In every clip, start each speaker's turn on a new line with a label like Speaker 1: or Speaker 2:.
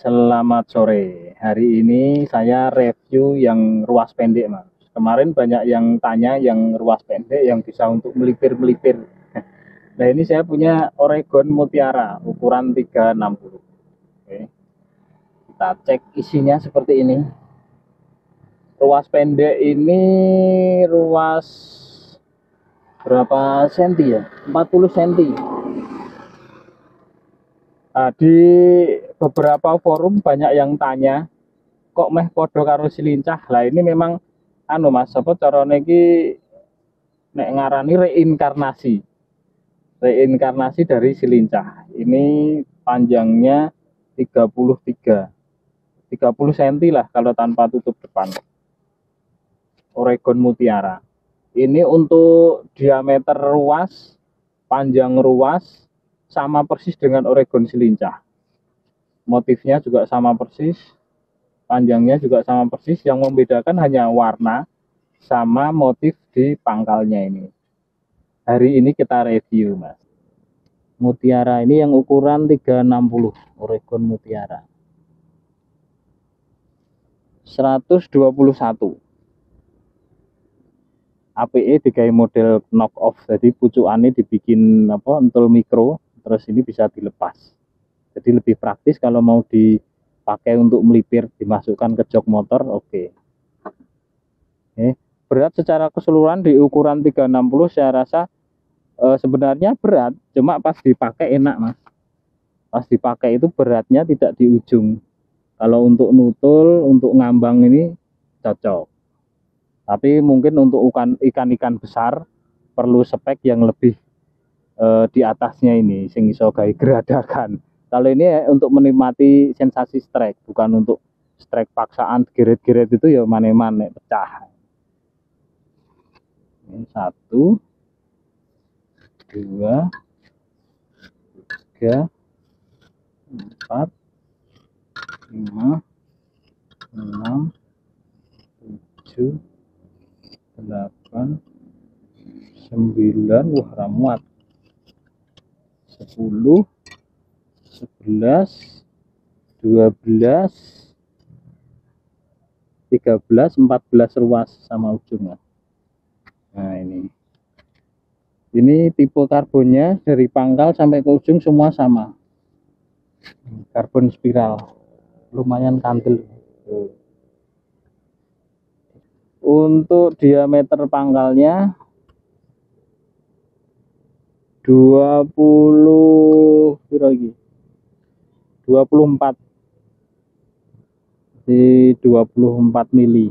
Speaker 1: Selamat sore. Hari ini saya review yang ruas pendek, Mas. Kemarin banyak yang tanya yang ruas pendek yang bisa untuk melipir-melipir. Nah, ini saya punya Oregon Mutiara ukuran 360. Oke. Kita cek isinya seperti ini. Ruas pendek ini ruas berapa senti ya? 40 senti. Nah, di beberapa forum banyak yang tanya, kok meh podo karo silincah. Lah ini memang anu Mas, apa carane iki nek ngarani reinkarnasi. Reinkarnasi dari silincah. Ini panjangnya 33 30 cm lah kalau tanpa tutup depan. Oregon Mutiara. Ini untuk diameter ruas, panjang ruas sama persis dengan Oregon silincah. Motifnya juga sama persis, panjangnya juga sama persis, yang membedakan hanya warna sama motif di pangkalnya ini. Hari ini kita review, Mas. Mutiara ini yang ukuran 360, Oregon Mutiara. 121. APE digawe model knock off, jadi pucukannya dibikin apa entul mikro, terus ini bisa dilepas. Jadi lebih praktis kalau mau dipakai untuk melipir, dimasukkan ke jok motor, oke. Berat secara keseluruhan di ukuran 360 saya rasa sebenarnya berat, cuma pas dipakai enak, Mas. Pas dipakai itu beratnya tidak di ujung. Kalau untuk nutul, untuk ngambang ini cocok. Tapi mungkin untuk ikan-ikan besar perlu spek yang lebih di atasnya ini, sing iso gawe geradakan. Kalau ini untuk menikmati sensasi strike, bukan untuk strike paksaan geret-geret itu ya mane-mane pecah. Ini 1, 2, 3, 4, 5, 6, 7, 8, 9, wah ramuat, 10, 11, 12, 13, 14 ruas sama ujungnya. Nah ini tipe karbonnya dari pangkal sampai ke ujung semua sama, karbon spiral, lumayan kantil. Untuk diameter pangkalnya 24 di 24 mili,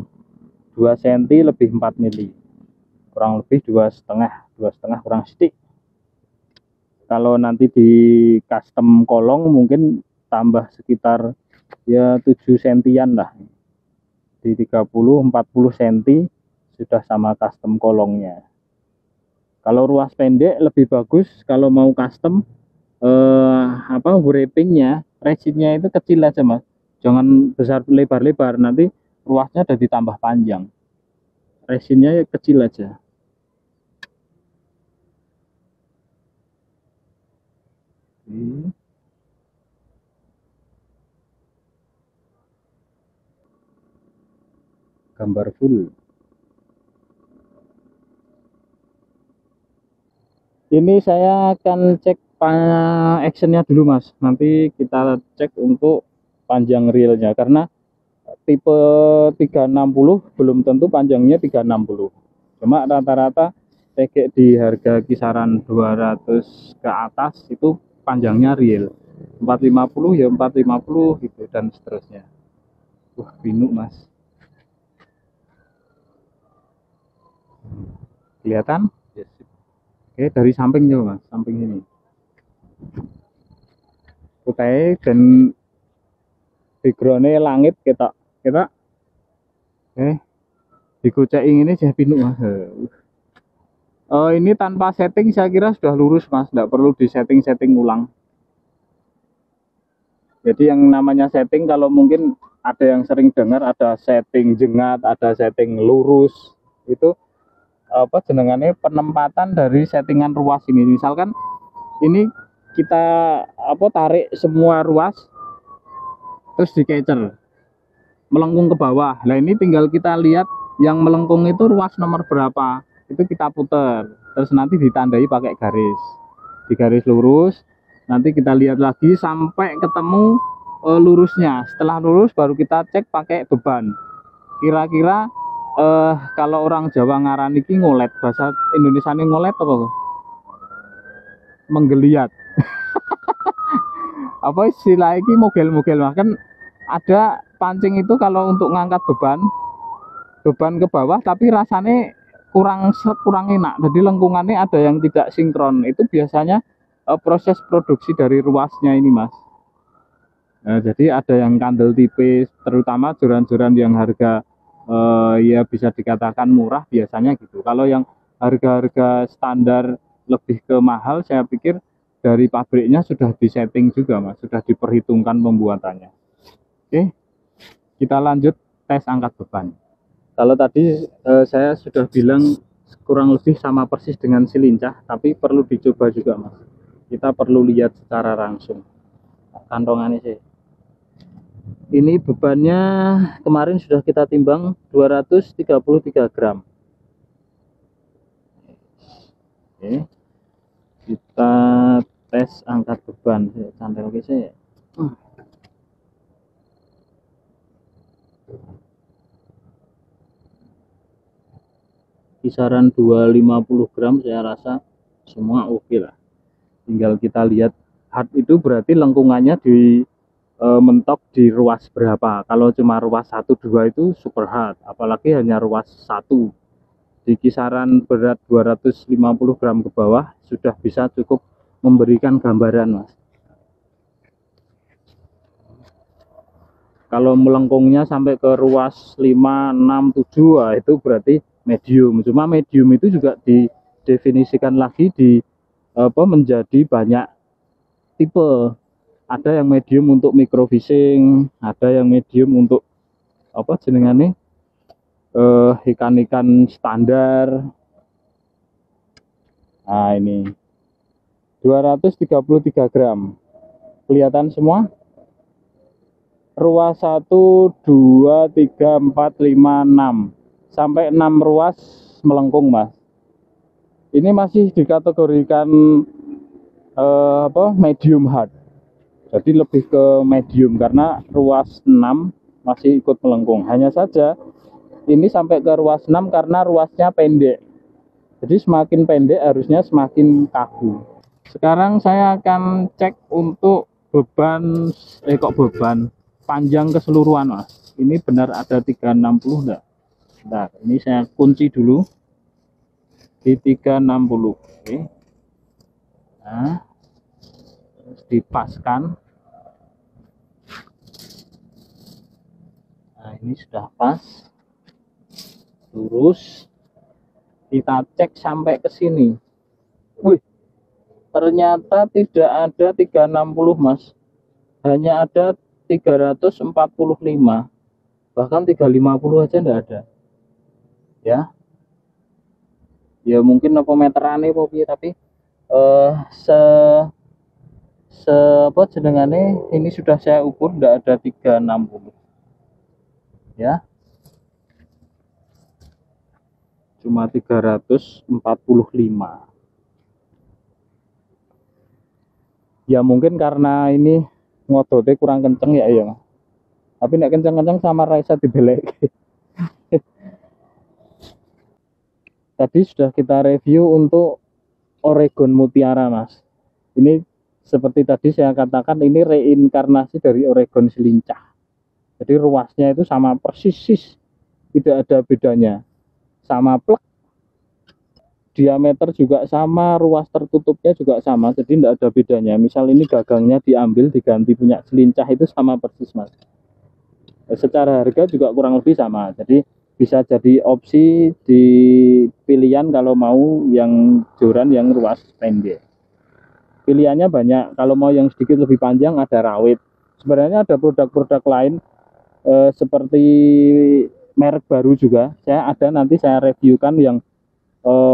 Speaker 1: 2 cm lebih 4 mili, kurang lebih 2,5 kurang sedikit. Kalau nanti di custom kolong mungkin tambah sekitar ya 7 sentian lah, di 30-40 cm sudah sama custom kolongnya. Kalau ruas pendek lebih bagus kalau mau custom wrappingnya, resinnya itu kecil aja, Mas. Jangan besar lebar-lebar, nanti ruasnya jadi tambah panjang. Resinnya kecil aja. Gambar full. Ini saya akan cek actionnya dulu, Mas. Nanti kita cek untuk panjang realnya, karena tipe 360 belum tentu panjangnya 360. Cuma rata-rata tegek di harga kisaran 200 ke atas itu panjangnya real. 450 ya 450 gitu dan seterusnya. Wah, binuk, Mas. Kelihatan? Yes. Oke, dari samping coba, Mas, samping ini. Putih dan backgroundnya langit kita. Dikucek ini saya pinuk, Mas. Ini tanpa setting saya kira sudah lurus, Mas, tidak perlu di setting ulang. Jadi yang namanya setting, kalau mungkin ada yang sering dengar ada setting jengat, ada setting lurus, itu apa jenengannya penempatan dari settingan ruas ini. Misalkan ini kita tarik semua ruas, terus dikecer melengkung ke bawah. Nah ini tinggal kita lihat yang melengkung itu ruas nomor berapa, itu kita putar, terus nanti ditandai pakai garis, di garis lurus. Nanti kita lihat lagi sampai ketemu lurusnya. Setelah lurus baru kita cek pakai beban. Kira-kira kalau orang Jawa ngaran iki ngolet, bahasa Indonesia ini ngolet apa? Menggeliat. Apa istilah ini, mogel-mogel, kan ada pancing itu kalau untuk ngangkat beban ke bawah tapi rasanya kurang enak, jadi lengkungannya ada yang tidak sinkron. Itu biasanya proses produksi dari ruasnya ini mas. Jadi ada yang kandel tipis, terutama joran-joran yang harga ya bisa dikatakan murah biasanya gitu. Kalau yang harga-harga standar lebih ke mahal, saya pikir dari pabriknya sudah disetting juga mas, sudah diperhitungkan pembuatannya. Oke, kita lanjut tes angkat beban. Kalau tadi saya sudah bilang kurang lebih sama persis dengan si lincah, tapi perlu dicoba juga mas. Kita perlu lihat secara langsung kantongannya sih. Ini bebannya kemarin sudah kita timbang 233 gram. Oke, kita tes angkat beban. Santai oke sih. Kisaran 250 gram saya rasa semua oke lah. Tinggal kita lihat hard itu berarti lengkungannya di mentok di ruas berapa. Kalau cuma ruas 1-2 itu super hard, apalagi hanya ruas 1. Di kisaran berat 250 gram ke bawah sudah bisa cukup memberikan gambaran mas. Kalau melengkungnya sampai ke ruas 5, 6, 7 itu berarti medium. Cuma medium itu juga didefinisikan lagi menjadi banyak tipe. Ada yang medium untuk micro fishing, ada yang medium untuk jenengannya ikan-ikan standar. Nah ini 233 gram kelihatan semua. Ruas 1, 2, 3, 4, 5, 6 sampai 6 ruas melengkung mas. Ini masih dikategorikan medium hard. Jadi lebih ke medium karena ruas 6 masih ikut melengkung. Hanya saja ini sampai ke ruas 6 karena ruasnya pendek. Jadi semakin pendek harusnya semakin kaku. Sekarang saya akan cek untuk beban panjang keseluruhan mas. Ini benar ada 360 enggak? Bentar, ini saya kunci dulu di 360. Oke. Nah, terus dipaskan. Nah ini sudah pas, lurus. Kita cek sampai ke sini. Wih, ternyata tidak ada 360 mas, hanya ada 345, bahkan 350 aja enggak ada. Ya mungkin apa meteran nih tapi jenengane ini sudah saya ukur enggak ada 360 ya, cuma 345. Ya mungkin karena ini ngototnya kurang kenceng ya, tapi nek kenceng-kenceng sama Raisa dibelek. Tadi sudah kita review untuk Oregon Mutiara mas. Ini seperti tadi saya katakan, ini reinkarnasi dari Oregon Selincah. Jadi ruasnya itu sama persis, tidak ada bedanya, sama plek, diameter juga sama, ruas tertutupnya juga sama, jadi tidak ada bedanya. Misal ini gagangnya diambil diganti punya Selincah itu sama persis mas. Secara harga juga kurang lebih sama, jadi bisa jadi opsi di pilihan kalau mau yang joran yang ruas pendek. Pilihannya banyak, kalau mau yang sedikit lebih panjang ada rawit. Sebenarnya ada produk-produk lain seperti merek baru juga, nanti saya reviewkan yang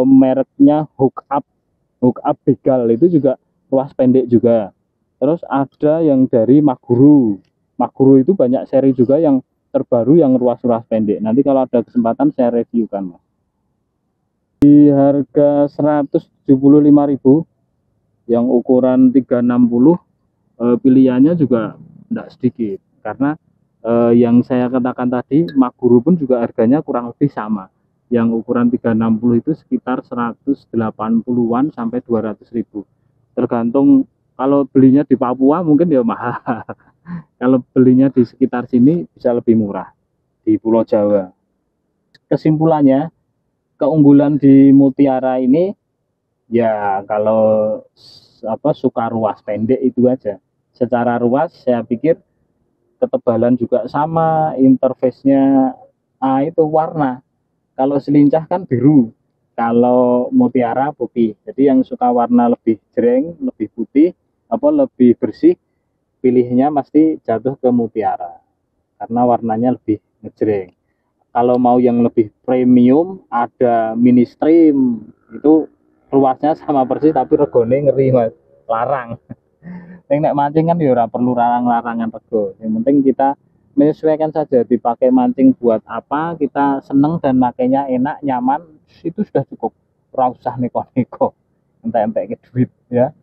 Speaker 1: mereknya Hook Up Begal, itu juga ruas pendek juga. Terus ada yang dari Maguru, Maguro itu banyak seri juga yang terbaru yang ruas-ruas pendek. Nanti kalau ada kesempatan saya reviewkan Mas. Di harga 175.000 yang ukuran 360, pilihannya juga tidak sedikit karena yang saya katakan tadi Maguro pun juga harganya kurang lebih sama. Yang ukuran 360 itu sekitar 180-an sampai 200.000, tergantung. Kalau belinya di Papua mungkin ya mahal. Kalau belinya di sekitar sini bisa lebih murah di Pulau Jawa. Kesimpulannya, keunggulan di Mutiara ini ya kalau suka ruas pendek itu aja. Secara ruas saya pikir ketebalan juga sama, interface-nya itu warna. Kalau selincah kan biru, kalau Mutiara putih. Jadi yang suka warna lebih jreng, lebih putih, lebih bersih, pilihnya pasti jatuh ke Mutiara karena warnanya lebih ngejreng. Kalau mau yang lebih premium, ada mini stream, itu ruasnya sama persis tapi regone ngeri Mas, larang. Nek mancing kan ya ora perlu larang-larangan rego. Yang penting kita menyesuaikan saja, dipakai mancing buat apa, kita seneng dan makainya enak, nyaman, itu sudah cukup. Ora usah neko-neko entek-entek ke duit ya.